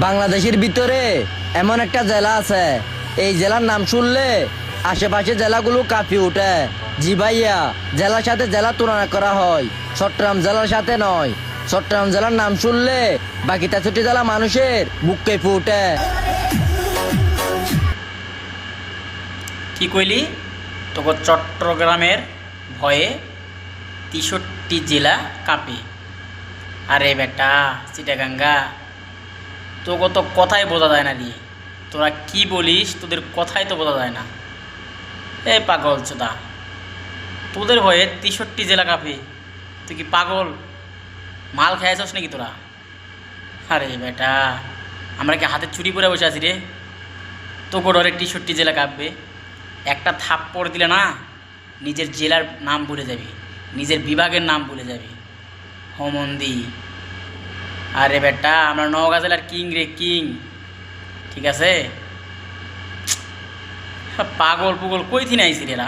বাংলাদেশের ভিতরে এমন একটা জেলা আছে, এই জেলার নাম শুনলে আশেপাশে জেলাগুলো কাঁপিয়ে ওঠে। জি ভাইয়া, জেলার সাথে জেলা তুলনা করা হয়, চট্টগ্রাম জেলার সাথে নয়। চট্টগ্রাম জেলার নাম শুনলে বাকি 63 জেলা মানুষের বুক কেঁপে ওঠে। কি কইলি? তোকে চট্টগ্রামের ভয়ে 63 জেলা কাঁপে। আরে বেটা চিটাগাঙ্গা, তোকে তো কথাই বোঝা যায় না রে। তোরা কি বলিস, তোদের কথাই তো বোঝা যায় না। এই পাগল চোদা, তোদের ভয়ে 63 জেলা কাঁপে? তুই কি পাগল? মাল খাইছস নাকি তোরা? আরে বেটা, আমরা কি হাতে চুরি করে বসে আছি রে? তোকে ডরে 63 জেলা কাঁপবে? একটা থাপ্পড় দিলে না, নিজের জেলার নাম ভুলে যাবি, নিজের বিভাগের নাম ভুলে যাবি। হোমন্দি, আরে বেটা আমরা নওগাঁ জেলার কিং রে, কিং। ঠিক আছে? পাগল পুগল কই থিনে আইছি রে এরা?